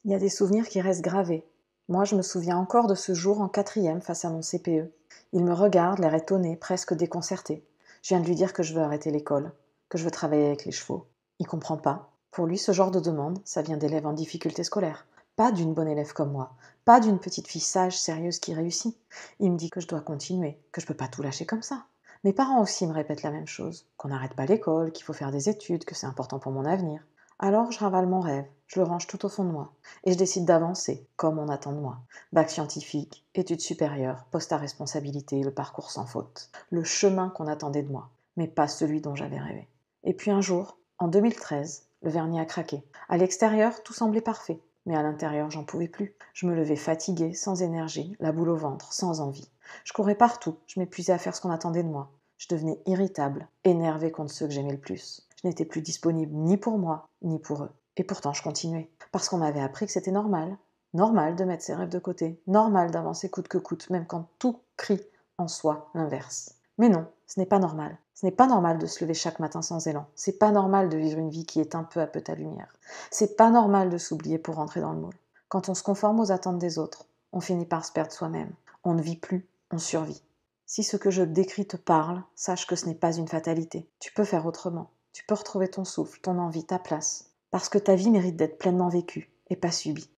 Il y a des souvenirs qui restent gravés. Moi, je me souviens encore de ce jour en quatrième face à mon CPE. Il me regarde, l'air étonné, presque déconcerté. Je viens de lui dire que je veux arrêter l'école, que je veux travailler avec les chevaux. Il comprend pas. Pour lui, ce genre de demande, ça vient d'élèves en difficulté scolaire. Pas d'une bonne élève comme moi. Pas d'une petite fille sage, sérieuse qui réussit. Il me dit que je dois continuer, que je peux pas tout lâcher comme ça. Mes parents aussi me répètent la même chose, qu'on n'arrête pas l'école, qu'il faut faire des études, que c'est important pour mon avenir. Alors je ravale mon rêve, je le range tout au fond de moi, et je décide d'avancer, comme on attend de moi. Bac scientifique, études supérieures, poste à responsabilité, le parcours sans faute. Le chemin qu'on attendait de moi, mais pas celui dont j'avais rêvé. Et puis un jour, en 2013, le vernis a craqué. À l'extérieur, tout semblait parfait, mais à l'intérieur, j'en pouvais plus. Je me levais fatiguée, sans énergie, la boule au ventre, sans envie. Je courais partout, je m'épuisais à faire ce qu'on attendait de moi. Je devenais irritable, énervée contre ceux que j'aimais le plus. Je n'étais plus disponible ni pour moi, ni pour eux. Et pourtant, je continuais. Parce qu'on m'avait appris que c'était normal. Normal de mettre ses rêves de côté. Normal d'avancer coûte que coûte, même quand tout crie en soi l'inverse. Mais non, ce n'est pas normal. Ce n'est pas normal de se lever chaque matin sans élan. C'est pas normal de vivre une vie qui éteint peu à peu ta lumière. C'est pas normal de s'oublier pour rentrer dans le moule. Quand on se conforme aux attentes des autres, on finit par se perdre soi-même. On ne vit plus, on survit. Si ce que je décris te parle, sache que ce n'est pas une fatalité. Tu peux faire autrement. Tu peux retrouver ton souffle, ton envie, ta place. Parce que ta vie mérite d'être pleinement vécue et pas subie.